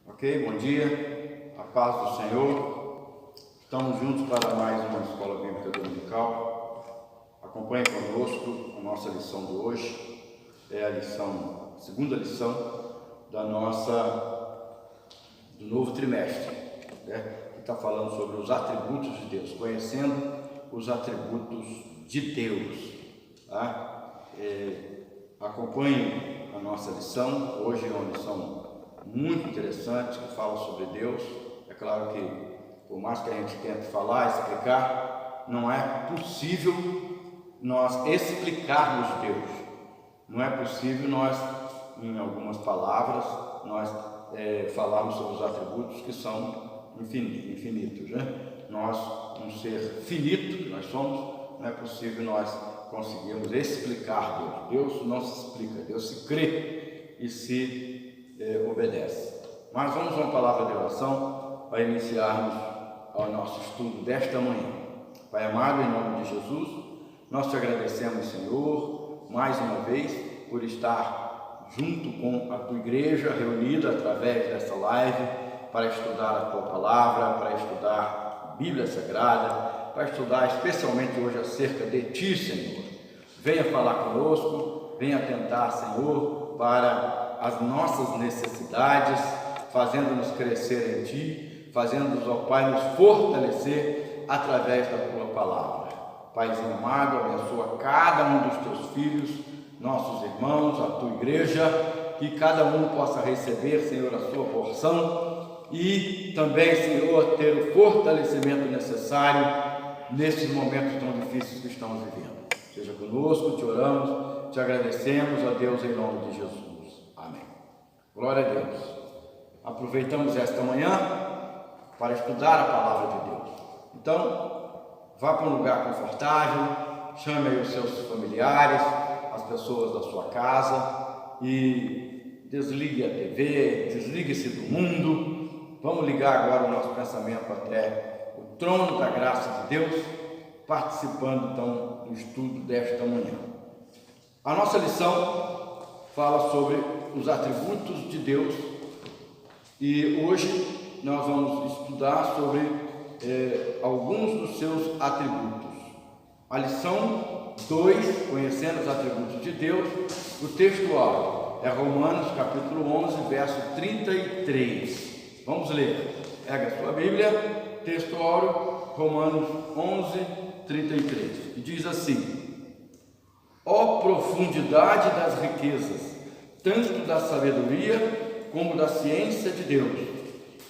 Ok, bom dia, a paz do Senhor. Estamos juntos para mais uma escola bíblica dominical. Acompanhe conosco a nossa lição de hoje. É a segunda lição do novo trimestre, que está falando sobre os atributos de Deus, conhecendo os atributos de Deus. Tá? Acompanhe a nossa lição. Hoje é uma lição muito interessante que fala sobre Deus. É claro que, por mais que a gente tente falar, explicar, não é possível nós explicarmos Deus. Não é possível nós, em algumas palavras, falarmos sobre os atributos que são infinitos, né? Nós, um ser finito que nós somos, não é possível nós conseguirmos explicar Deus. Deus não se explica, Deus se crê e se obedece. Mas vamos a uma palavra de oração para iniciarmos o nosso estudo desta manhã. Pai amado, em nome de Jesus, nós te agradecemos, Senhor, mais uma vez por estar junto com a tua igreja reunida através dessa live para estudar a tua palavra, para estudar a Bíblia Sagrada, para estudar especialmente hoje acerca de ti, Senhor. Venha falar conosco, venha atentar, Senhor, para as nossas necessidades, fazendo-nos crescer em Ti, fazendo-nos, ó Pai, nos fortalecer através da Tua palavra. Paizinho amado, abençoa cada um dos Teus filhos, nossos irmãos, a Tua igreja, que cada um possa receber, Senhor, a sua porção e também, Senhor, ter o fortalecimento necessário nesses momentos tão difíceis que estamos vivendo. Seja conosco, te oramos, te agradecemos, ó Deus, em nome de Jesus. Amém. Glória a Deus. Aproveitamos esta manhã para estudar a palavra de Deus. Então, vá para um lugar confortável, chame aí os seus familiares, as pessoas da sua casa e desligue a TV, desligue-se do mundo. Vamos ligar agora o nosso pensamento até o trono da graça de Deus, participando então do estudo desta manhã. A nossa lição fala sobre os atributos de Deus e hoje nós vamos estudar sobre alguns dos seus atributos. A lição 2, conhecendo os atributos de Deus, o texto áureo é Romanos capítulo 11, verso 33. Vamos ler. Pega a sua Bíblia, texto áureo, Romanos 11, 33. E diz assim: ó profundidade das riquezas, tanto da sabedoria como da ciência de Deus,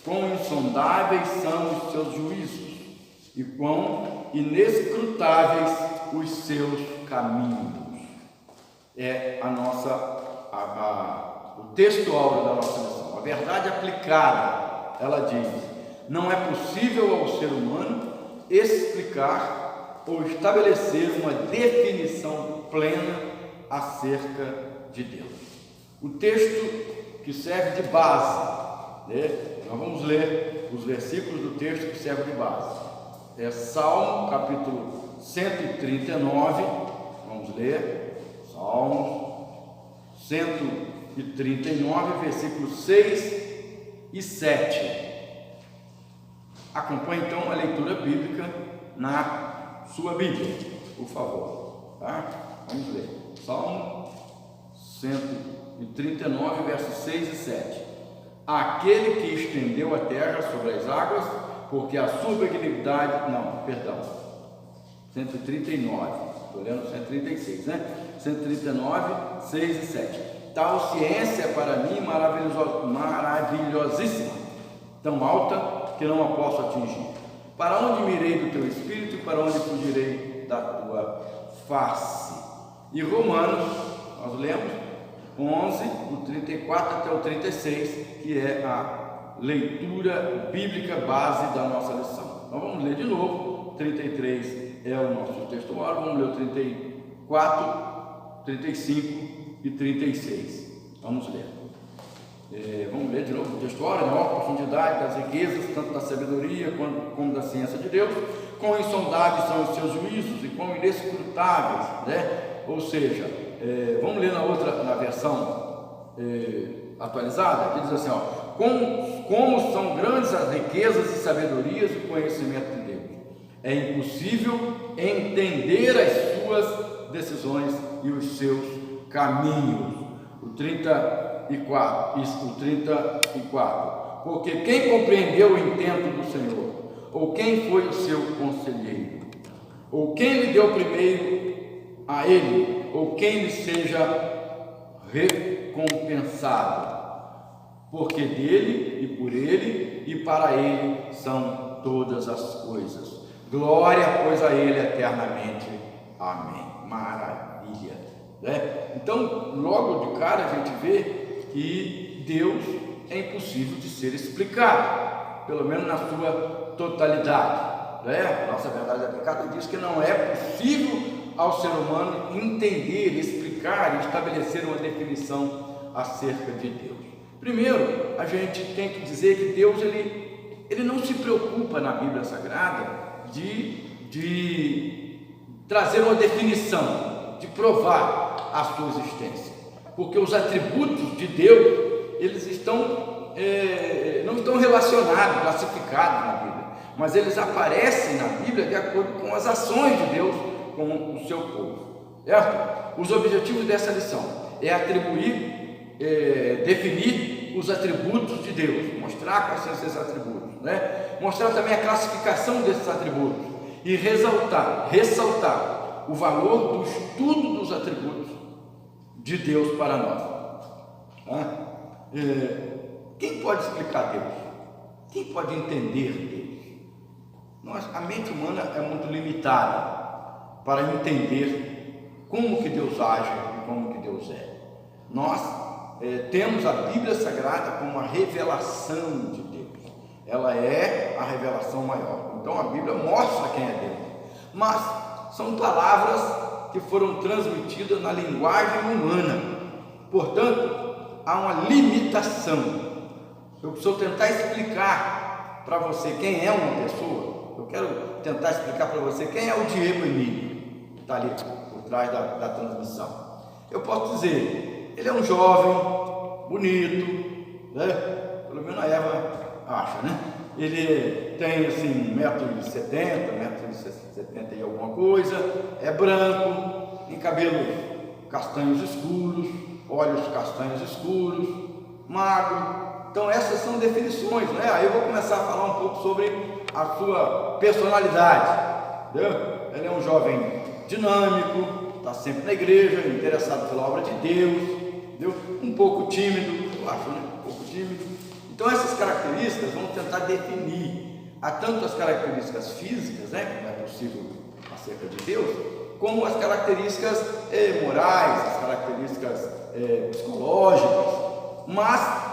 quão insondáveis são os seus juízos e quão inescrutáveis os seus caminhos. É o texto áureo da nossa lição. A verdade aplicada, ela diz: não é possível ao ser humano explicar ou estabelecer uma definição plena acerca de Deus. O texto que serve de base, nós vamos ler os versículos do texto que serve de base. É Salmo capítulo 139, vamos ler, Salmo 139, versículos 6 e 7. Acompanhe então a leitura bíblica na sua Bíblia, por favor, tá? Vamos ler, Salmo 139, versos 6 e 7. Aquele que estendeu a terra sobre as águas, porque a sua benignidade... 139, estou lendo 136, né? 139, 6 e 7. Tal ciência para mim maravilhosíssima, tão alta que não a posso atingir. Para onde me irei do teu espírito e para onde fugirei da tua face? E Romanos, nós lemos 11, do 34 até o 36, que é a leitura bíblica base da nossa lição. Então vamos ler de novo. 33 é o nosso texto áureo, vamos ler o 34, 35 e 36. Vamos ler. Vamos ler de novo o texto áureo: na maior profundidade das riquezas, tanto da sabedoria como da ciência de Deus, quão insondáveis são os seus juízos e quão inescrutáveis, né? Ou seja, vamos ler na versão atualizada, que diz assim, ó, como são grandes as riquezas e sabedorias e conhecimento de Deus. É impossível entender as suas decisões e os seus caminhos. O 34, porque quem compreendeu o intento do Senhor? Ou quem foi o seu conselheiro? Ou quem lhe deu primeiro a ele? Ou quem lhe seja recompensado? Porque dele e por ele e para ele são todas as coisas. Glória, pois, a ele eternamente. Amém. Maravilha, né? Então, logo de cara a gente vê que Deus é impossível de ser explicado, pelo menos na sua totalidade, né? Nossa verdade aplicada diz que não é possível ao ser humano entender, explicar, estabelecer uma definição acerca de Deus. Primeiro, a gente tem que dizer que Deus ele não se preocupa na Bíblia Sagrada de trazer uma definição, de provar a sua existência, porque os atributos de Deus eles não estão relacionados, classificados na Bíblia, mas eles aparecem na Bíblia de acordo com as ações de Deus com o seu povo, certo? Os objetivos dessa lição é definir os atributos de Deus, mostrar quais são esses atributos, né? Mostrar também a classificação desses atributos e ressaltar o valor do estudo dos atributos de Deus para nós. Quem pode explicar Deus? Quem pode entender Deus? A mente humana é muito limitada para entender como que Deus age e como que Deus é. Nós temos a Bíblia Sagrada como uma revelação de Deus. Ela é a revelação maior. Então a Bíblia mostra quem é Deus. Mas são palavras que foram transmitidas na linguagem humana. Portanto, há uma limitação. Eu preciso tentar explicar para você quem é uma pessoa. Eu quero tentar explicar para você quem é o Diego Emílio, que está ali por trás da transmissão. Eu posso dizer, ele é um jovem, bonito, né? Pelo menos a Eva acha, né? Ele tem assim 1,70 m, 1,70 m e alguma coisa, é branco, tem cabelos castanhos escuros, olhos castanhos escuros, magro. Então essas são definições, né? Aí eu vou começar a falar um pouco sobre a sua personalidade, entendeu? Ele é um jovem dinâmico, está sempre na igreja, interessado pela obra de Deus, entendeu? Um pouco tímido, eu acho, né? Um pouco tímido. Então essas características vamos tentar definir. Há tanto as características físicas, né? Que não é possível acerca de Deus, como as características morais, as características psicológicas. Mas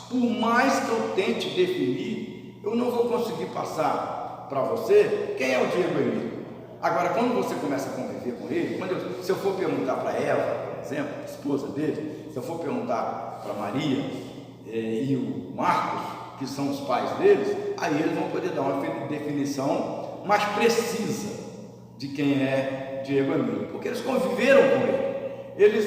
por mais que eu tente definir, eu não vou conseguir passar para você quem é o Diego Emílio. Agora, quando você começa a conviver com ele, se eu for perguntar para Eva, por exemplo, a esposa dele, se eu for perguntar para Maria e o Marcos, que são os pais deles, aí eles vão poder dar uma definição mais precisa de quem é Diego Emílio, porque eles conviveram com ele, eles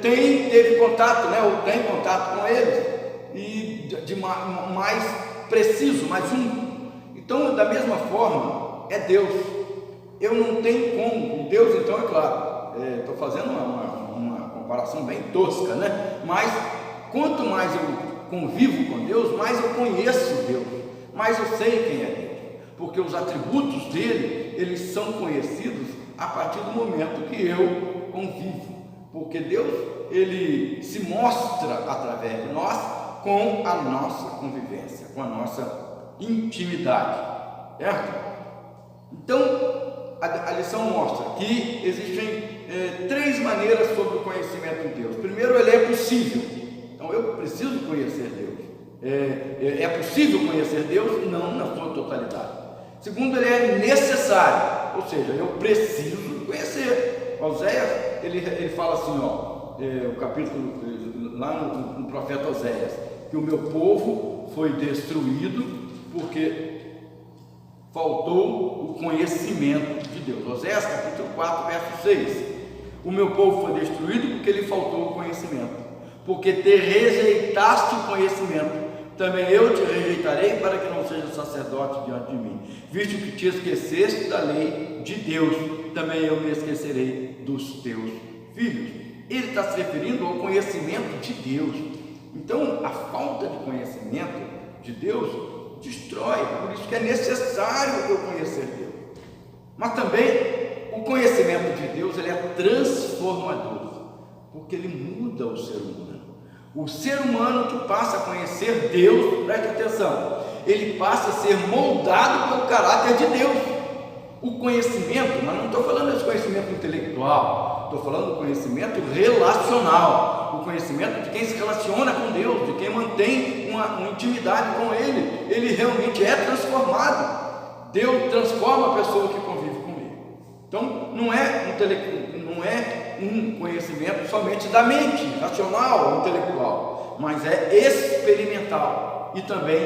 teve contato, né, ou têm contato com eles, e de mais preciso, mais único. Então, da mesma forma, é Deus. Eu não tenho como, Deus, então, é claro, estou fazendo uma comparação bem tosca, né? Mas quanto mais eu convivo com Deus, mais eu conheço Deus, mais eu sei quem é Deus, porque os atributos dele, eles são conhecidos a partir do momento que eu convivo, porque Deus, ele se mostra através de nós com a nossa convivência, com a nossa intimidade, certo? Então, a lição mostra que existem 3 maneiras sobre o conhecimento de Deus. Primeiro, ele é possível. Então, eu preciso conhecer Deus. É possível conhecer Deus? Não na sua totalidade. Segundo, ele é necessário. Ou seja, eu preciso conhecer. Oséias, ele fala assim, o capítulo, lá no profeta Oséias, que o meu povo foi destruído porque faltou o conhecimento de Deus. Oséias capítulo 4, verso 6. O meu povo foi destruído porque lhe faltou o conhecimento. porque te rejeitaste o conhecimento, também eu te rejeitarei, para que não seja sacerdote diante de mim. Visto que te esqueceste da lei de Deus, também eu me esquecerei dos teus filhos. Ele está se referindo ao conhecimento de Deus. Então, a falta de conhecimento de Deus destrói, por isso que é necessário eu conhecer Deus. Mas também o conhecimento de Deus, ele é transformador, porque ele muda o ser humano. O ser humano que passa a conhecer Deus, preste atenção, ele passa a ser moldado pelo caráter de Deus. O conhecimento, mas não estou falando desse conhecimento intelectual, estou falando do conhecimento relacional, o conhecimento de quem se relaciona com Deus, de quem mantém uma intimidade com Ele. Ele realmente é transformado. Deus transforma a pessoa que convive com Ele. Então, não é um conhecimento somente da mente, racional, intelectual, mas é experimental e também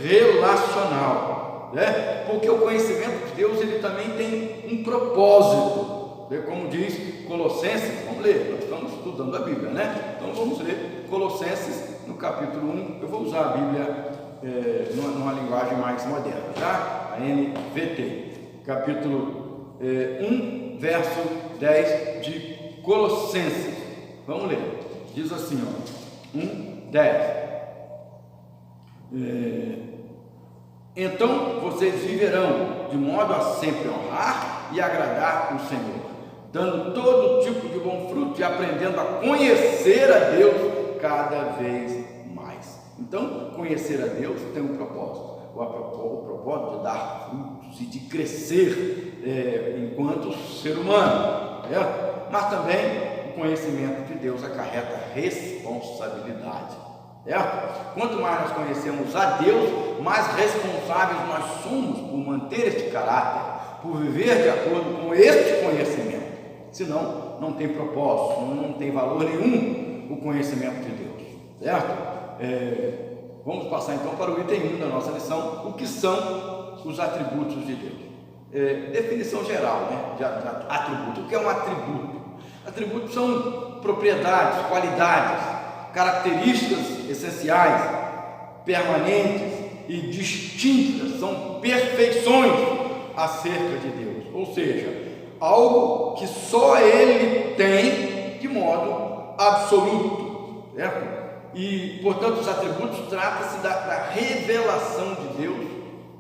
relacional, né? Porque o conhecimento de Deus, ele também tem um propósito, né? Como diz Colossenses, vamos ler, nós estamos estudando a Bíblia, né? Então vamos ler Colossenses no capítulo 1, eu vou usar a Bíblia numa linguagem mais moderna, tá? A NVT, capítulo 1, verso 10 de Colossenses, vamos ler, diz assim, ó, 1:10. Então vocês viverão de modo a sempre honrar e agradar o Senhor, dando todo tipo de bom fruto e aprendendo a conhecer a Deus cada vez mais. Então, conhecer a Deus tem um propósito, o propósito de dar frutos e de crescer enquanto ser humano, mas também o conhecimento de Deus acarreta responsabilidade. Quanto mais nós conhecemos a Deus, mais responsáveis nós somos por manter este caráter, por viver de acordo com este conhecimento. Senão, não tem propósito, não tem valor nenhum o conhecimento de Deus, certo? Vamos passar então para o item 1 da nossa lição, o que são os atributos de Deus. Definição geral, né, de atributo. O que é um atributo? Atributos são propriedades, qualidades, características essenciais, permanentes e distintas, são perfeições acerca de Deus, ou seja, algo que só Ele tem de modo absoluto, certo? E, portanto, os atributos trata-se da revelação de Deus,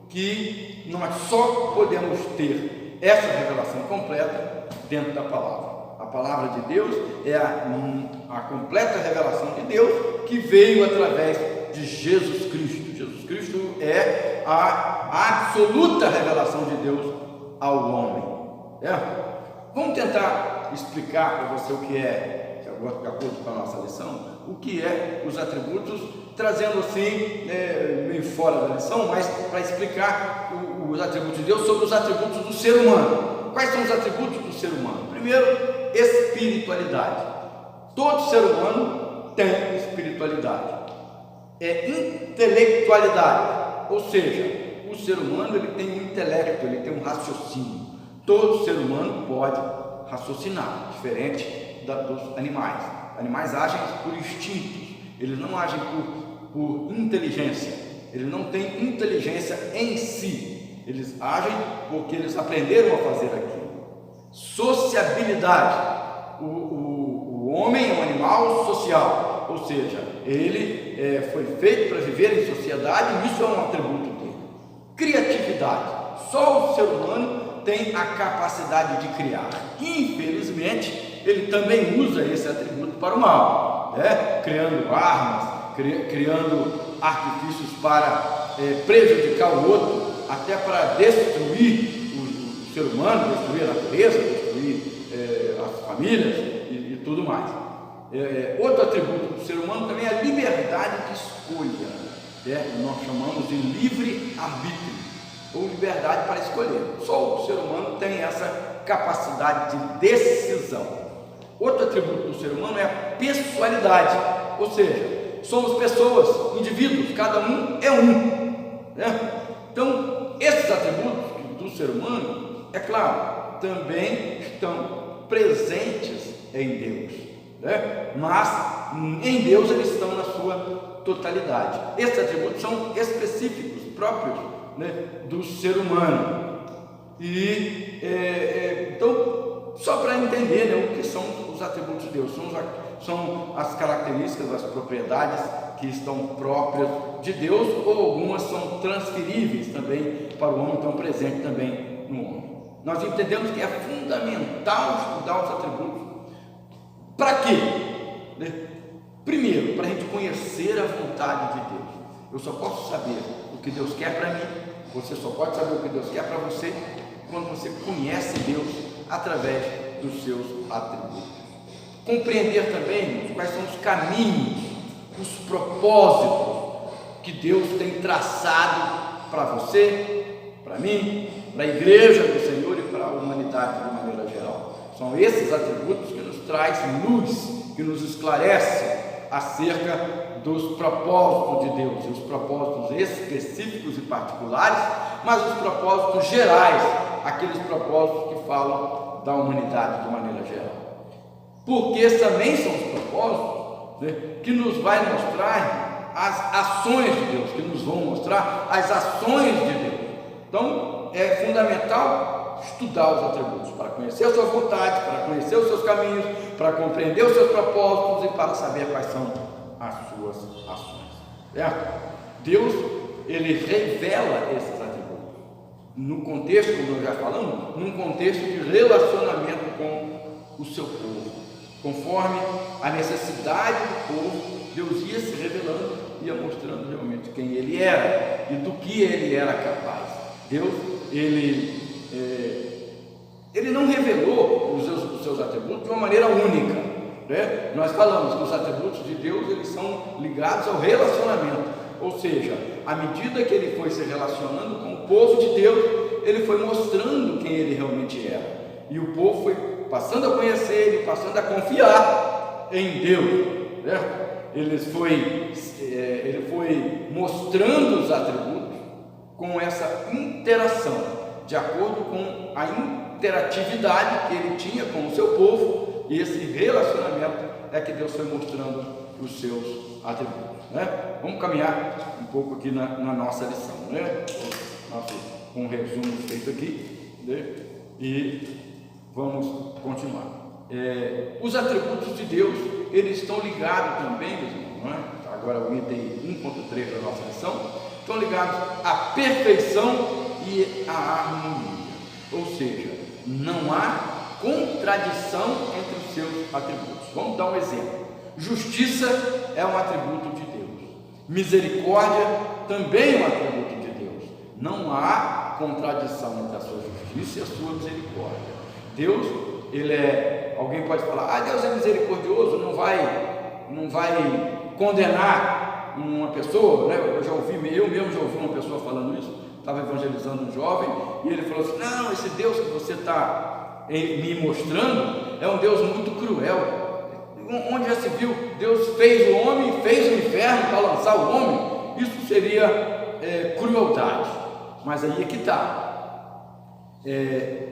que nós só podemos ter essa revelação completa dentro da palavra. A palavra de Deus é a completa revelação de Deus que veio através de Jesus Cristo. Jesus Cristo é a absoluta revelação de Deus ao homem. Vamos tentar explicar para você o que é, de acordo com a nossa lição, o que é os atributos, trazendo assim, meio fora da lição, mas para explicar os atributos de Deus sobre os atributos do ser humano. Quais são os atributos do ser humano? Primeiro, espiritualidade. Todo ser humano tem espiritualidade. Intelectualidade, ou seja, o ser humano ele tem um intelecto, ele tem um raciocínio. Todo ser humano pode raciocinar, diferente dos animais. Animais agem por instintos, eles não agem por inteligência, eles não têm inteligência em si, eles agem porque eles aprenderam a fazer aquilo. Sociabilidade, o homem é um animal social, ou seja, ele foi feito para viver em sociedade e isso é um atributo dele. Criatividade, só o ser humano tem a capacidade de criar. Infelizmente, ele também usa esse atributo para o mal, criando armas, criando artifícios para prejudicar o outro, até para destruir o ser humano, destruir a natureza, destruir as famílias e tudo mais. Outro atributo do ser humano também é a liberdade de escolha, nós chamamos de livre-arbítrio, ou liberdade para escolher. Só o ser humano tem essa capacidade de decisão. Outro atributo do ser humano é a pessoalidade, ou seja, somos pessoas, indivíduos, cada um é um, Então, esses atributos do ser humano, é claro, também estão presentes em Deus, mas em Deus eles estão na sua totalidade. Esses atributos são específicos, próprios, né, do ser humano. E então, só para entender, né, o que são os atributos de Deus, são as características, as propriedades que estão próprias de Deus, ou algumas são transferíveis também para o homem, estão presentes também no homem. Nós entendemos que é fundamental estudar os atributos. Para quê? Primeiro, para a gente conhecer a vontade de Deus. Eu só posso saber o que Deus quer para mim, você só pode saber o que Deus quer para você quando você conhece Deus através dos seus atributos. Compreender também quais são os caminhos, os propósitos que Deus tem traçado para você, para mim, para a igreja do Senhor e para a humanidade de maneira geral. São esses atributos que nos traz luz, que nos esclarece acerca dos propósitos de Deus, os propósitos específicos e particulares, mas os propósitos gerais, aqueles propósitos que falam da humanidade de maneira geral. Porque também são os propósitos, né, que nos vai mostrar as ações de Deus, que nos vão mostrar as ações de Deus. Então, é fundamental estudar os atributos, para conhecer a sua vontade, para conhecer os seus caminhos, para compreender os seus propósitos e para saber quais são as suas ações. Certo? Deus, ele revela esses atributos, no contexto, como nós já falamos, num contexto de relacionamento com o seu povo. Conforme a necessidade do povo, Deus ia se revelando, ia mostrando realmente quem ele era e do que ele era capaz. Deus, ele não revelou os seus atributos de uma maneira única, né? Nós falamos que os atributos de Deus, eles são ligados ao relacionamento, ou seja, à medida que ele foi se relacionando com o povo de Deus, ele foi mostrando quem ele realmente era, e o povo foi passando a conhecer ele, passando a confiar em Deus, né? Ele foi mostrando os atributos com essa interação, de acordo com a interatividade que ele tinha com o seu povo, e esse relacionamento é que Deus foi mostrando os seus atributos, né? Vamos caminhar um pouco aqui na nossa lição, né? Com um resumo feito aqui, né? E vamos continuar. Os atributos de Deus, eles estão ligados também, meus irmãos, não é? Agora o item 1.3 da nossa lição, estão ligados à perfeição e à harmonia, ou seja, não há contradição entre os seus atributos. Vamos dar um exemplo. Justiça é um atributo de Deus, misericórdia também é um atributo de Deus. Não há contradição entre a sua justiça e a sua misericórdia. Deus, alguém pode falar, Deus é misericordioso, não vai condenar uma pessoa, né? Eu mesmo já ouvi uma pessoa falando isso, estava evangelizando um jovem, e ele falou assim, não, esse Deus que você está me mostrando, é um Deus muito cruel. Onde já se viu, Deus fez o homem, fez o inferno para lançar o homem, isso seria crueldade, mas aí é que está.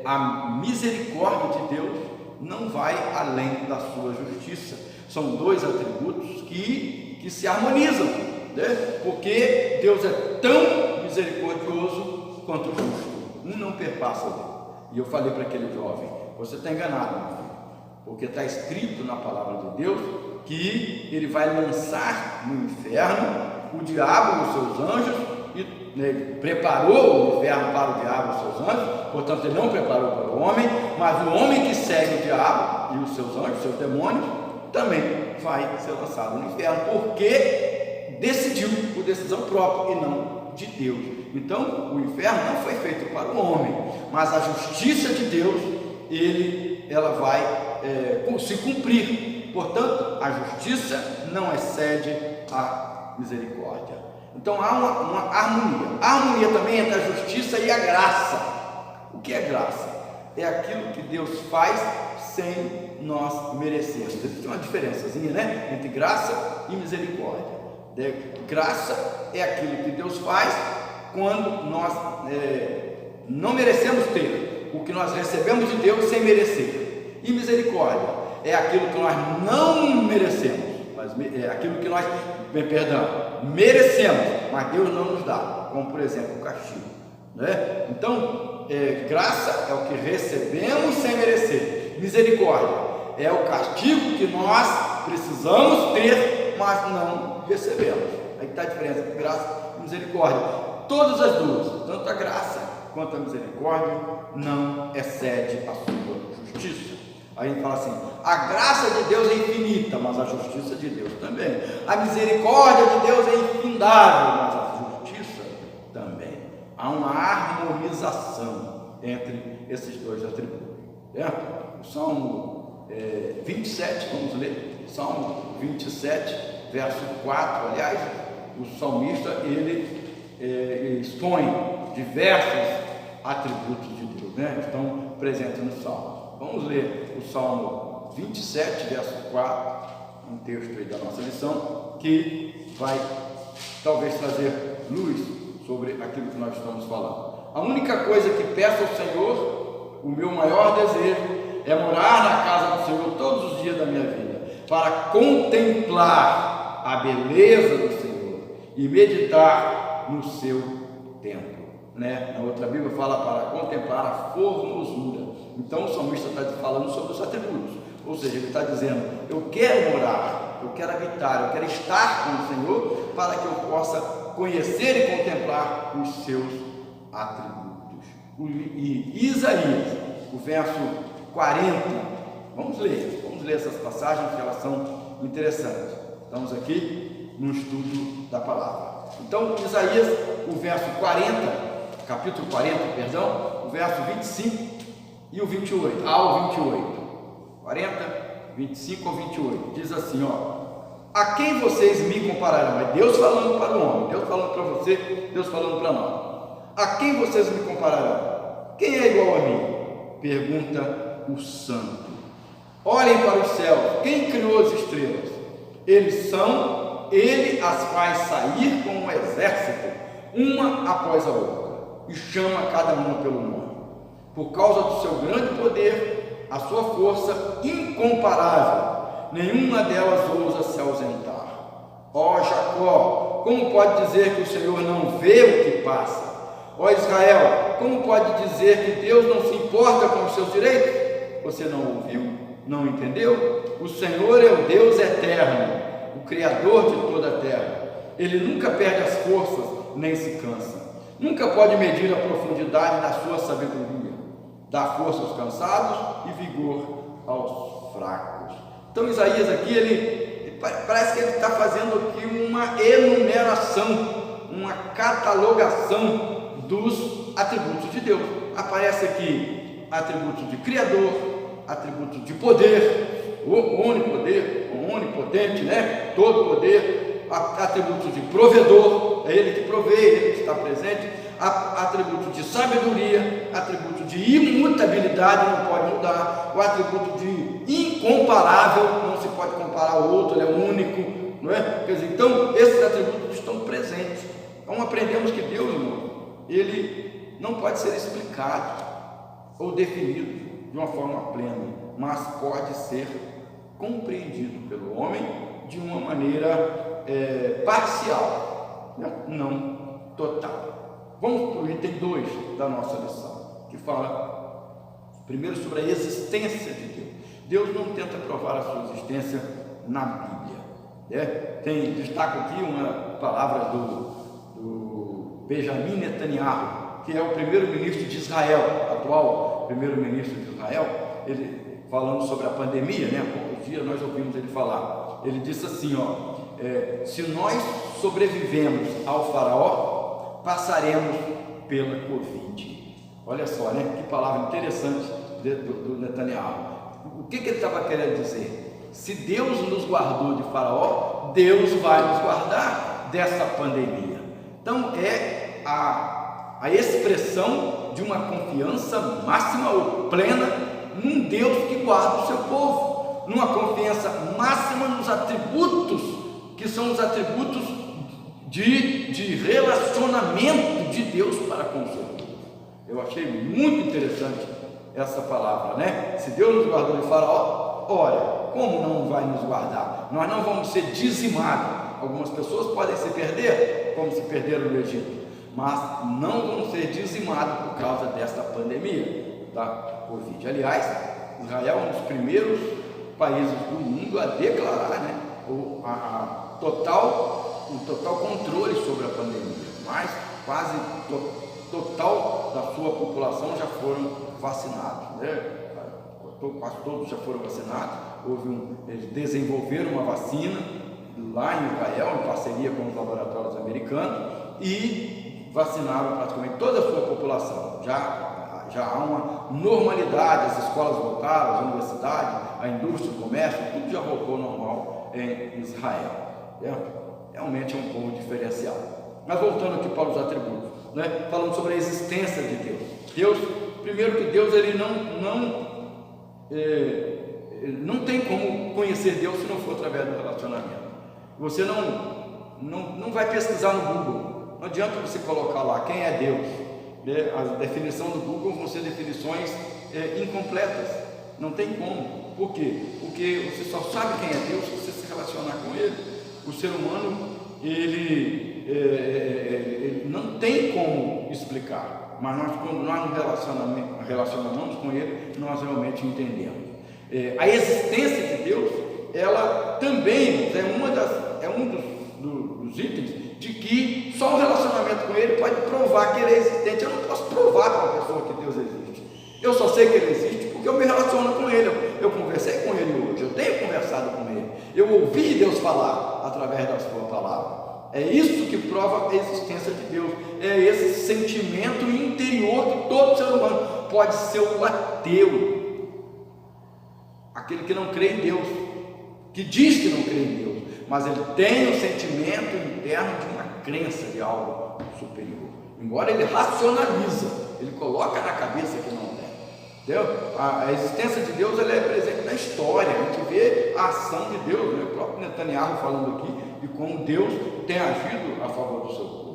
A misericórdia de Deus não vai além da sua justiça. São dois atributos que se harmonizam, né? Porque Deus é tão misericordioso quanto justo, um não perpassa o outro. E eu falei para aquele jovem, você está enganado, meu filho, porque está escrito na palavra de Deus que ele vai lançar no inferno o diabo e os seus anjos, e ele preparou o inferno para o diabo e os seus anjos, portanto ele não preparou para o homem, mas o homem que segue o diabo e os seus anjos, os seus demônios, também vai ser lançado no inferno, porque decidiu por decisão própria e não de Deus. Então o inferno não foi feito para o homem, mas a justiça de Deus, ela vai se cumprir. Portanto, a justiça não excede a misericórdia. Então há uma harmonia. A harmonia também entre a justiça e a graça. O que é graça? É aquilo que Deus faz sem nós merecermos. Existe uma diferençazinha, né? Entre graça e misericórdia. Graça é aquilo que Deus faz quando nós não merecemos ter, o que nós recebemos de Deus sem merecer. E misericórdia é aquilo que nós não merecemos, mas aquilo que nós, merecemos, mas Deus não nos dá, como por exemplo o castigo, né? Então, graça é o que recebemos sem merecer, misericórdia é o castigo que nós precisamos ter, mas não recebemos. Aí está a diferença entre graça e misericórdia. Todas as duas, tanto a graça quanto a misericórdia, não excede a sua justiça. Aí a gente fala assim: a graça de Deus é infinita, mas a justiça de Deus também. A misericórdia de Deus é infindável, mas a justiça também. Há uma harmonização entre esses dois atributos. O Salmo 27, vamos ler, Salmo 27, verso 4, aliás, o salmista, ele expõe diversos atributos de Deus, né? Estão presentes no Salmo. Vamos ler o Salmo 27, verso 4, um texto aí da nossa lição, que vai talvez trazer luz sobre aquilo que nós estamos falando. A única coisa que peço ao Senhor, o meu maior desejo, é morar na casa do Senhor todos os dias da minha vida, para contemplar a beleza do Senhor e meditar no seu templo, né? Na outra Bíblia fala para contemplar a formosura. Então o salmista está falando sobre os atributos, ou seja, ele está dizendo: eu quero morar, eu quero habitar, eu quero estar com o Senhor, para que eu possa conhecer e contemplar os seus atributos. E Isaías, o verso 40, vamos ler essas passagens, que elas são interessantes. Estamos aqui no estudo da palavra. Então, Isaías, o verso 40, capítulo 40, perdão, o verso 25 e o 28, ao 28, 40, 25 ao 28, diz assim, a quem vocês me compararão? É Deus falando para o homem, Deus falando para você, Deus falando para nós. A quem vocês me compararão? Quem é igual a mim? Pergunta o santo. Olhem para os céus, quem criou as estrelas? Eles são, ele as faz sair como um exército, uma após a outra, e chama cada uma pelo nome. Por causa do seu grande poder, a sua força incomparável, nenhuma delas ousa se ausentar. Ó Jacó, como pode dizer que o Senhor não vê o que passa? Ó Israel, como pode dizer que Deus não se importa com os seus direitos? Você não ouviu? Não entendeu? O Senhor é o Deus eterno, o Criador de toda a terra. Ele nunca perde as forças, nem se cansa. Nunca pode medir a profundidade da sua sabedoria. Dá força aos cansados e vigor aos fracos. Então Isaías aqui, ele parece que ele está fazendo aqui uma enumeração, uma catalogação dos atributos de Deus. Aparece aqui atributos de Criador, atributos de poder, o onipotente, né? Todo poder, atributos de provedor, é Ele que provê, Ele que está presente, atributos de sabedoria, atributo de imutabilidade, não pode mudar, o atributo de incomparável, não se pode comparar ao outro, Ele é único, não é? Quer dizer, então esses atributos estão presentes. Então aprendemos que Deus, irmão, Ele não pode ser explicado ou definido de uma forma plena, mas pode ser compreendido pelo homem de uma maneira parcial, não total. Vamos para o item 2 da nossa lição, que fala primeiro sobre a existência de Deus. Deus não tenta provar a sua existência na Bíblia, Tem, destaco aqui uma palavra do Benjamin Netanyahu, que é o primeiro-ministro de Israel, atual primeiro-ministro de Israel. Ele falando sobre a pandemia, há poucos dias nós ouvimos ele falar. Ele disse assim, se nós sobrevivemos ao faraó, passaremos pela Covid. Olha só, que palavra interessante do Netanyahu. O que ele estava querendo dizer? Se Deus nos guardou de faraó, Deus vai nos guardar dessa pandemia. Então é a expressão de uma confiança máxima ou plena num Deus que guarda o seu povo, numa confiança máxima nos atributos, que são os atributos de relacionamento de Deus para com o seu povo. Eu achei muito interessante essa palavra, Se Deus nos guardou de faraó, ora, como não vai nos guardar? Nós não vamos ser dizimados. Algumas pessoas podem se perder, como se perderam no Egito, mas não vão ser dizimados por causa desta pandemia da Covid. Aliás, Israel é um dos primeiros países do mundo a declarar, né, o total controle sobre a pandemia, mas quase total da sua população já foram vacinados, né? Quase todos já foram vacinados. Eles desenvolveram uma vacina lá em Israel, em parceria com os laboratórios americanos, e vacinaram praticamente toda a sua população. Já há uma normalidade, as escolas voltaram, as universidades, a indústria, o comércio, tudo já voltou ao normal em Israel. Realmente é um povo diferenciado. Mas voltando aqui para os atributos, né? Falando sobre a existência de Deus. Deus, primeiro que Deus, ele não tem como conhecer Deus se não for através do relacionamento. Você não vai pesquisar no Google, não adianta você colocar lá quem é Deus, né? A definição do Google vão ser definições incompletas, não tem como. Por quê? Porque você só sabe quem é Deus se você se relacionar com Ele. O ser humano, ele não tem como explicar, mas quando nós nos relacionamos com Ele, nós realmente entendemos. A existência de Deus, ela também é um dos itens de que só o relacionamento com Ele pode provar que Ele é existente. Eu não posso provar para uma pessoa que Deus existe. Eu só sei que Ele existe porque eu me relaciono com Ele. Eu conversei com Ele hoje, eu tenho conversado com Ele, eu ouvi Deus falar através da sua palavra. É isso que prova a existência de Deus. É esse sentimento interior que todo ser humano pode ser o ateu, aquele que não crê em Deus, que diz que não crê em Deus, mas ele tem um sentimento interno de uma crença de algo superior, embora ele racionaliza, ele coloca na cabeça que não tem. Entendeu? A existência de Deus, ela é presente na história, a gente vê a ação de Deus, né? O próprio Netanyahu falando aqui de como Deus tem agido a favor do seu povo.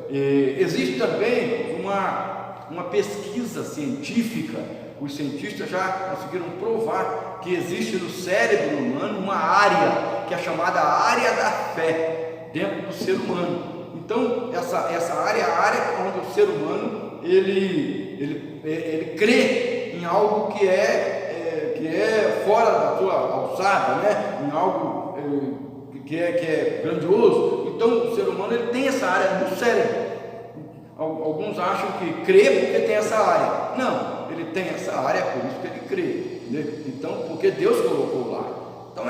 Existe também uma pesquisa científica. Os cientistas já conseguiram provar que existe no cérebro humano uma área que é chamada área da fé dentro do ser humano. Então essa área é a área onde o ser humano ele crê em algo que é fora da sua alçada, né? Em algo que é grandioso. Então o ser humano ele tem essa área no cérebro. Alguns acham que crê porque tem essa área. Não, ele tem essa área, por isso que ele crê, né? Então, porque Deus colocou lá. Então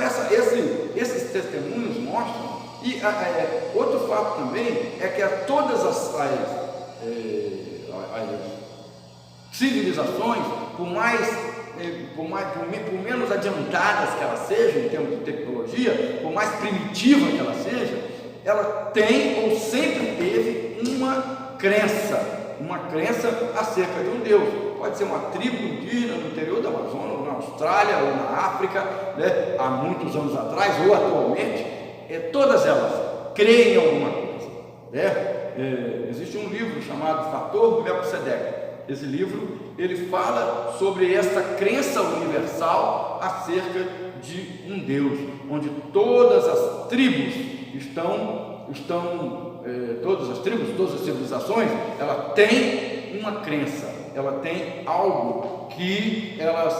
esses testemunhos mostram. E outro fato também é que todas as civilizações, por menos adiantadas que elas sejam em termos de tecnologia, por mais primitiva que ela seja, ela tem ou sempre teve uma crença acerca de um Deus. Pode ser uma tribo indígena no interior da Amazônia, ou na Austrália, ou na África, né? Há muitos anos atrás, ou atualmente, todas elas creem em alguma coisa, né? Existe um livro chamado Fator Melquisedeque. Esse livro, ele fala sobre essa crença universal acerca de um Deus, onde todas as tribos todas as tribos, todas as civilizações, ela tem uma crença, ela tem algo que elas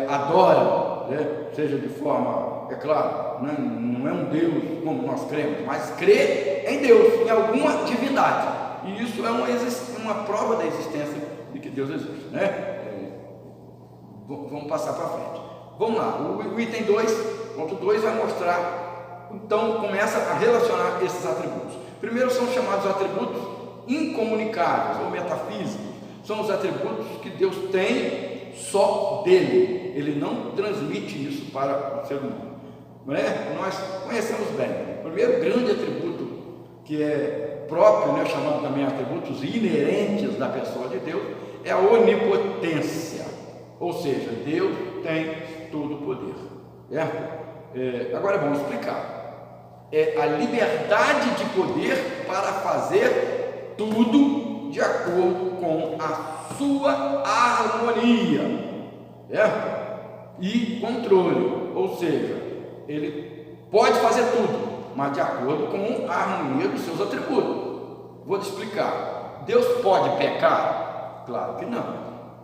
adoram, né? Seja de forma, é claro, não é um Deus como nós cremos, mas crê em Deus, em alguma divindade, e isso é uma prova da existência de que Deus existe, né? Vamos passar para frente. Vamos lá, o item 2, ponto 2 vai mostrar, então começa a relacionar esses atributos. Primeiro são chamados atributos incomunicáveis ou metafísicos. São os atributos que Deus tem só dele. Ele não transmite isso para o ser humano. Não é? Nós conhecemos bem. O primeiro grande atributo que é próprio, né, chamado também atributos inerentes da pessoa de Deus, é a onipotência. Ou seja, Deus tem todo o poder. Certo? Agora vamos explicar. É a liberdade de poder para fazer tudo de acordo com a sua harmonia, certo? E controle. ou seja, ele pode fazer tudo, mas de acordo com a harmonia dos seus atributos. Vou te explicar. Deus pode pecar? Claro que não,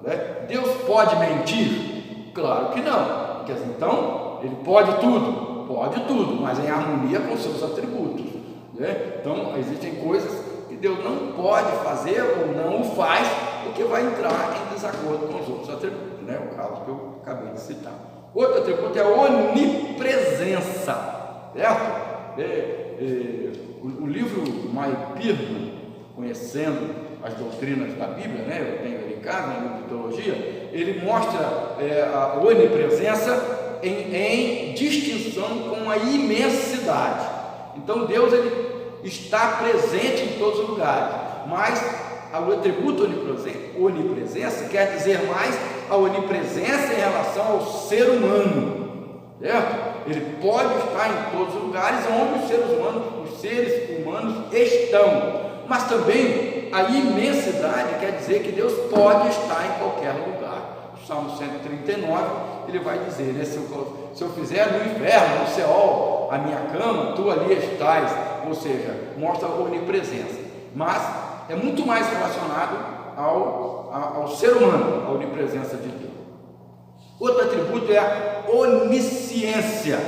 né? Deus pode mentir? Claro que não. Quer dizer, então, ele pode tudo, mas em harmonia com seus atributos, né? Então, existem coisas que Deus não pode fazer ou não o faz, porque vai entrar em desacordo com os outros atributos, né? O caso que eu acabei de citar. Outro atributo é a onipresença, certo? O livro My Pirna, Conhecendo as Doutrinas da Bíblia, né? Eu tenho ele em casa, um livro de teologia, ele mostra a onipresença em distinção com a imensidade. Então Deus ele está presente em todos os lugares, mas o atributo onipresença quer dizer mais a onipresença em relação ao ser humano, certo? Ele pode estar em todos os lugares onde os seres humanos estão, mas também a imensidade quer dizer que Deus pode estar em qualquer lugar. O Salmo 139 ele vai dizer, né, se eu fizer no inferno, no Seol, a minha cama, tu ali estás, ou seja, mostra a onipresença, mas é muito mais relacionado ao ser humano, a onipresença de Deus. Outro atributo é a onisciência,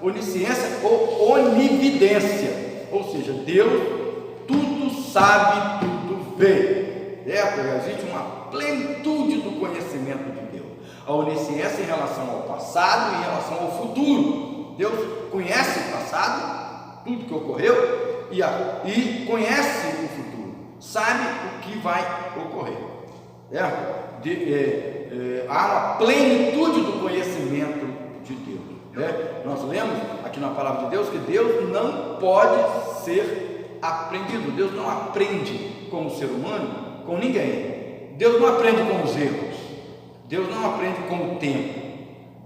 onisciência ou onividência, ou seja, Deus tudo sabe, tudo vê, existe uma plenitude do conhecimento de Deus. A onisciência em relação ao passado e em relação ao futuro. Deus conhece o passado, tudo que ocorreu, e conhece o futuro, sabe o que vai ocorrer. Há uma plenitude do conhecimento de Deus. Nós lemos aqui na palavra de Deus que Deus não pode ser aprendido. Deus não aprende como ser humano com ninguém. Deus não aprende com os erros. Deus não aprende com o tempo.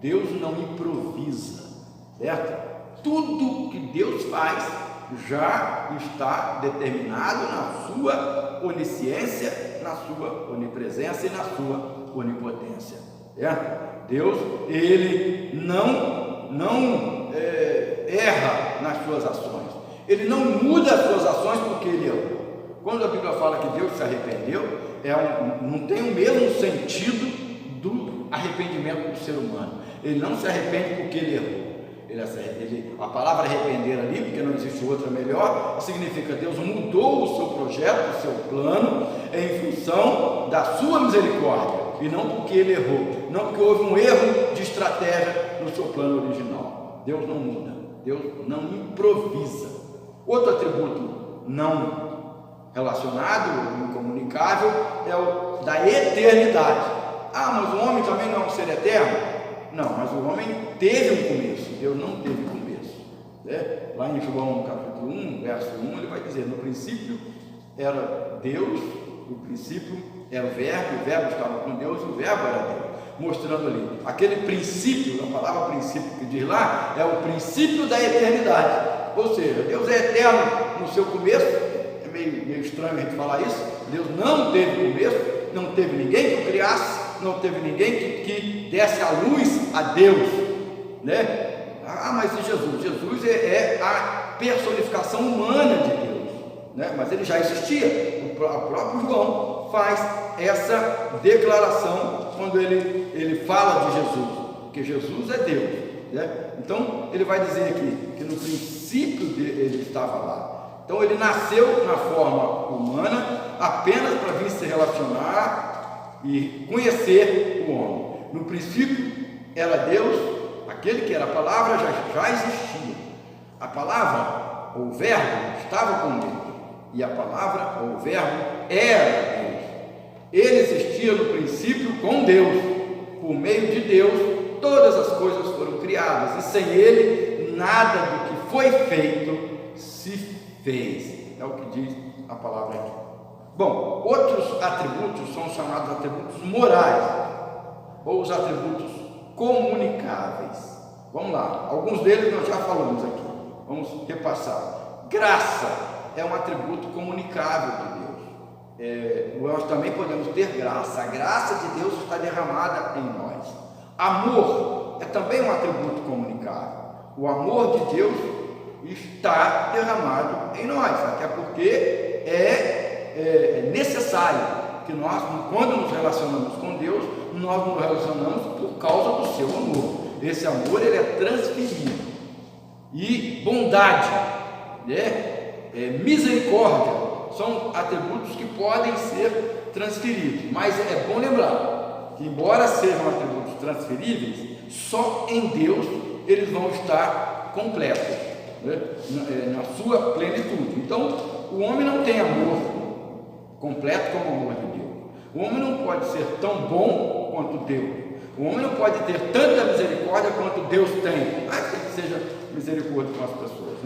Deus não improvisa, certo? Tudo que Deus faz já está determinado na sua onisciência, na sua onipresença e na sua onipotência. Deus, ele não erra nas suas ações. Ele não muda as suas ações porque ele errou. Quando a Bíblia fala que Deus se arrependeu, não tem o mesmo sentido do arrependimento do ser humano. Ele não se arrepende porque ele errou. A palavra arrepender ali, porque não existe outra melhor, significa Deus mudou o seu projeto, o seu plano, em função da sua misericórdia, e não porque ele errou, não porque houve um erro de estratégia no seu plano original. Deus não muda, Deus não improvisa. Outro atributo não relacionado, incomunicável, é o da eternidade. Mas o homem também não é um ser eterno? Não, mas o homem teve um começo, Deus não teve começo. Lá em João capítulo 1, verso 1, ele vai dizer, no princípio era Deus, no princípio era o verbo estava com Deus, o verbo era Deus, mostrando ali, aquele princípio, a palavra princípio que diz lá, é o princípio da eternidade, ou seja, Deus é eterno no seu começo. É meio estranho a gente falar isso. Deus não teve começo, não teve ninguém que criasse, não teve ninguém que desse a luz a Deus, né? Mas e Jesus? Jesus é a personificação humana de Deus, né? Mas ele já existia. O próprio João faz essa declaração quando ele fala de Jesus, porque Jesus é Deus, né? Então ele vai dizer aqui que no princípio ele estava lá. Então ele nasceu na forma humana apenas para vir se relacionar e conhecer o homem. No princípio era Deus, aquele que era a palavra já existia. A palavra, ou o verbo, estava com Deus, e a palavra, ou o verbo, era Deus. Ele existia no princípio com Deus. Por meio de Deus, todas as coisas foram criadas, e sem ele, nada do que foi feito se fez. É o que diz a palavra aqui. Bom, outros atributos são chamados atributos morais, ou os atributos comunicáveis. Vamos lá, alguns deles nós já falamos aqui, vamos repassar. Graça é um atributo comunicável de Deus. Nós também podemos ter graça. A graça de Deus está derramada em nós. Amor amor é também um atributo comunicável. O amor de Deus está derramado em nós, até porque é necessário que nós, quando nos relacionamos com Deus, nós nos relacionamos por causa do seu amor. Esse amor, ele é transferido. E bondade, misericórdia, são atributos que podem ser transferidos. Mas é bom lembrar que, embora sejam atributos transferíveis, só em Deus eles vão estar completos, na sua plenitude. Então, o homem não tem amor completo como o amor de Deus. O homem não pode ser tão bom quanto Deus. O homem não pode ter tanta misericórdia quanto Deus tem. Mas que seja misericórdia com as pessoas,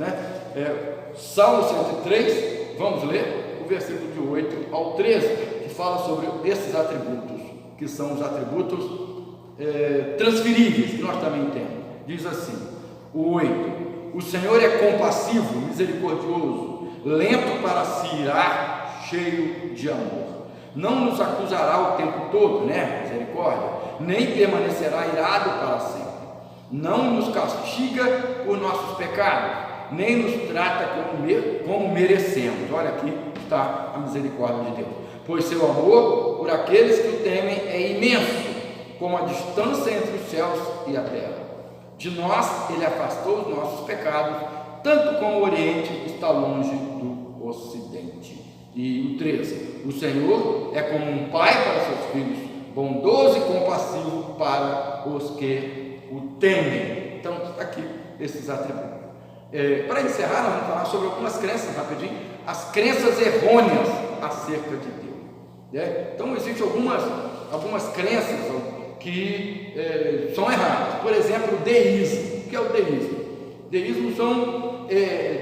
Salmo 103, vamos ler o versículo de 8 ao 13, que fala sobre esses atributos, que são os atributos transferíveis, que nós também temos. Diz assim, o 8: o Senhor é compassivo, misericordioso, lento para se irar, cheio de amor. Não nos acusará o tempo todo, misericórdia, nem permanecerá irado para sempre. Não nos castiga por nossos pecados, nem nos trata como merecemos. Olha, aqui está a misericórdia de Deus. Pois seu amor por aqueles que o temem é imenso, como a distância entre os céus e a terra. De nós ele afastou os nossos pecados, tanto como o Oriente está longe do Ocidente. E o 13: o Senhor é como um pai para seus filhos, bondoso e compassivo para os que o temem. Então, aqui esses atributos. Para encerrar, nós vamos falar sobre algumas crenças, rapidinho, as crenças errôneas acerca de Deus. Então, existem algumas crenças que são erradas. Por exemplo, o deísmo. O que é o deísmo? Deísmo são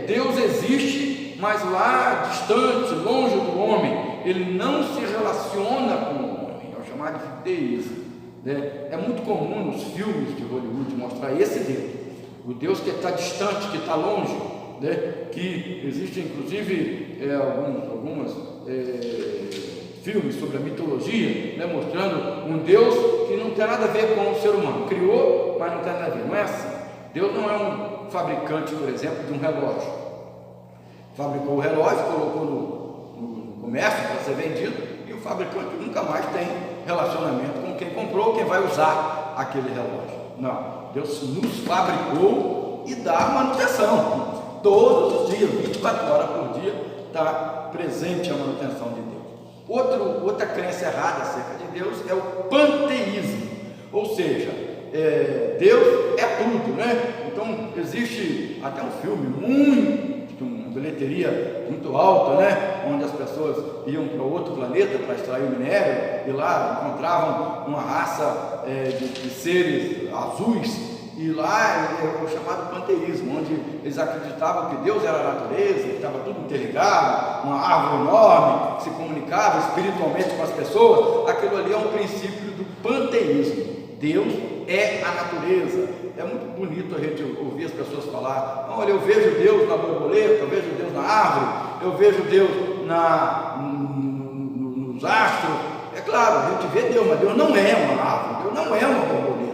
Deus existe, mas lá distante, longe do homem, ele não se relaciona com o homem. É o chamado de deísmo. É muito comum nos filmes de Hollywood mostrar esse Deus, o Deus que está distante, que está longe, que existe inclusive alguns filmes sobre a mitologia, mostrando um Deus que não tem nada a ver com o ser humano, criou, mas não tem nada a ver. Não é assim. Deus não é um fabricante, por exemplo, de um relógio. Fabricou o relógio, colocou no comércio para ser vendido, e o fabricante nunca mais tem relacionamento com quem comprou, quem vai usar aquele relógio. Não, Deus nos fabricou e dá manutenção. Todos os dias, 24 horas por dia, está presente a manutenção de Deus. Outra crença errada acerca de Deus é o panteísmo, ou seja, Deus é tudo, Então existe até um filme uma bilheteria muito alta, onde as pessoas iam para outro planeta para extrair o minério e lá encontravam uma raça de seres azuis, e lá é o chamado panteísmo, onde eles acreditavam que Deus era a natureza, que estava tudo interligado, uma árvore enorme, que se comunicava espiritualmente com as pessoas. Aquilo ali é um princípio do panteísmo. Deus é a natureza. É muito bonito a gente ouvir as pessoas falar: olha, eu vejo Deus na borboleta, eu vejo Deus na árvore, eu vejo Deus nos astros. É claro, a gente vê Deus, mas Deus não é uma árvore, Deus não é uma borboleta.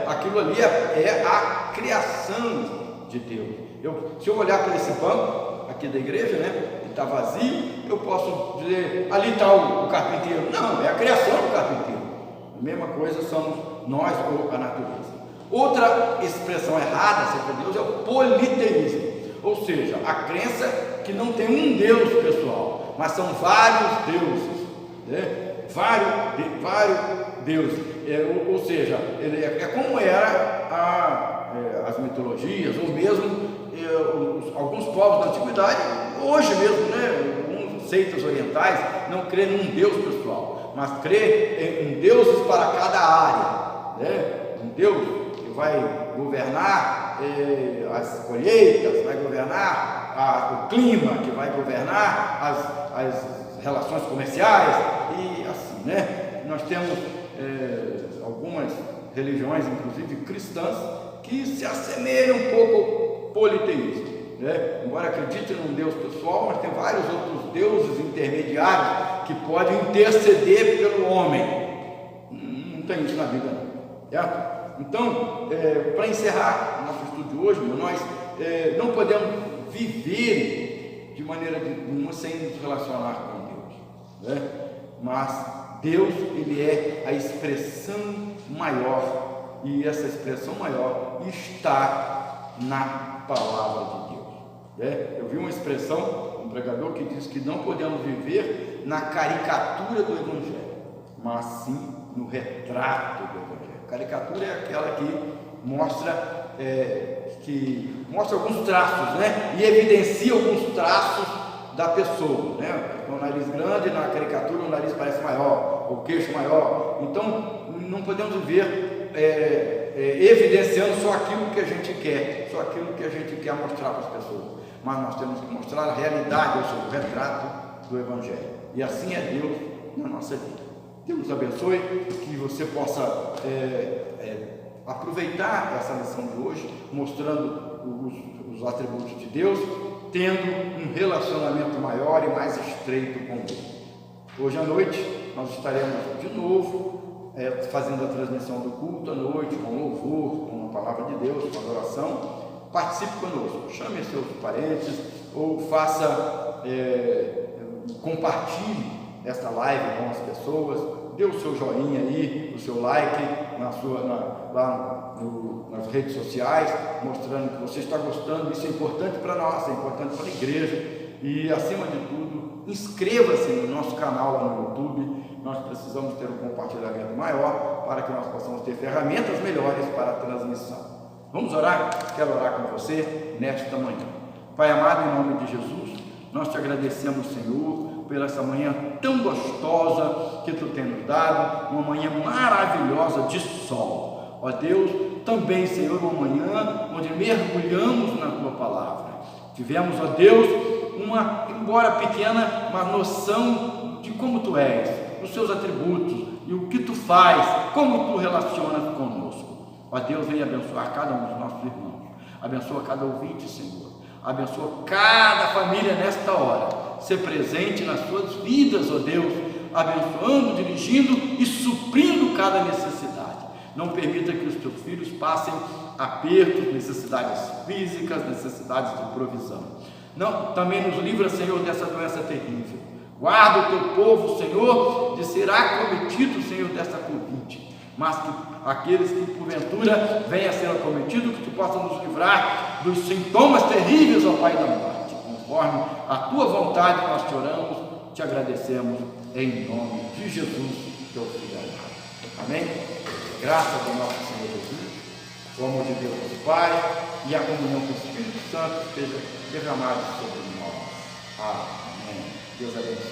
Aquilo ali é a criação de Deus. Se eu olhar para esse banco aqui da igreja, que está vazio, eu posso dizer: ali está o carpinteiro. Não, é a criação do carpinteiro. A mesma coisa somos nós ou a natureza. Outra expressão errada acerca de Deus é o politeísmo, ou seja, a crença que não tem um Deus pessoal, mas são vários deuses, vários deuses. Ou seja, é como era as mitologias, ou mesmo alguns povos da antiguidade, hoje mesmo, algumas seitas orientais não crê num Deus pessoal, mas crê em deuses para cada área, um Deus que vai governar as colheitas, vai governar o clima, que vai governar as relações comerciais e assim, Nós temos algumas religiões, inclusive cristãs, que se assemelham um pouco ao politeísmo, embora acreditem num Deus pessoal, mas tem vários outros deuses intermediários que podem interceder pelo homem. Não tem isso na Bíblia, não. Então, para encerrar o nosso estudo de hoje, nós não podemos viver de maneira nenhuma sem nos relacionar com Deus, né? Mas Deus, Ele é a expressão maior, e essa expressão maior está na palavra de Deus, né? Eu vi uma expressão, um pregador que diz que não podemos viver na caricatura do Evangelho, mas sim no retrato do Evangelho. Caricatura é aquela que mostra alguns traços, né? E evidencia alguns traços da pessoa, né? O nariz grande, na caricatura o nariz parece maior, o queixo maior. Então não podemos viver evidenciando só aquilo que a gente quer, só aquilo que a gente quer mostrar para as pessoas, mas nós temos que mostrar a realidade, ou seja, o retrato do Evangelho. E assim é Deus na nossa vida. Deus nos abençoe, que você possa aproveitar essa lição de hoje, mostrando os atributos de Deus, tendo um relacionamento maior e mais estreito com Ele. Hoje à noite nós estaremos de novo fazendo a transmissão do culto à noite, com louvor, com a palavra de Deus, com adoração. Participe conosco, chame seus parentes ou compartilhe esta live com as pessoas, dê o seu joinha aí, o seu like nas redes sociais, mostrando que você está gostando. Isso é importante para nós, é importante para a igreja. E acima de tudo, inscreva-se no nosso canal lá no YouTube. Nós precisamos ter um compartilhamento maior para que nós possamos ter ferramentas melhores para a transmissão. Vamos orar? Quero orar com você nesta manhã. Pai amado, em nome de Jesus, nós te agradecemos, Senhor, por essa manhã tão gostosa que Tu tem nos dado, uma manhã maravilhosa de sol. Ó Deus, também, Senhor, uma manhã onde mergulhamos na Tua palavra. Tivemos, ó Deus, embora pequena, uma noção de como Tu és, os Seus atributos e o que Tu faz, como Tu relacionas conosco. Ó Deus, venha abençoar cada um dos nossos irmãos, abençoa cada ouvinte, Senhor, abençoa cada família nesta hora, ser presente nas suas vidas, ó Deus, abençoando, dirigindo e suprindo cada necessidade. Não permita que os teus filhos passem apertos, necessidades físicas, necessidades de provisão. Não, também nos livra, Senhor, dessa doença terrível. Guarda o teu povo, Senhor, de ser acometido, Senhor, dessa Covid. Mas que aqueles que porventura venham a ser acometidos, que Tu possa nos livrar dos sintomas terríveis, ó Pai da morte. Conforme a Tua vontade nós te oramos, te agradecemos em nome de Jesus, Teu Filho amado. Amém? Graças ao nosso Senhor Jesus, o amor de Deus nosso Pai e a comunhão com o Espírito Santo esteja derramado sobre nós. Amém. Deus abençoe.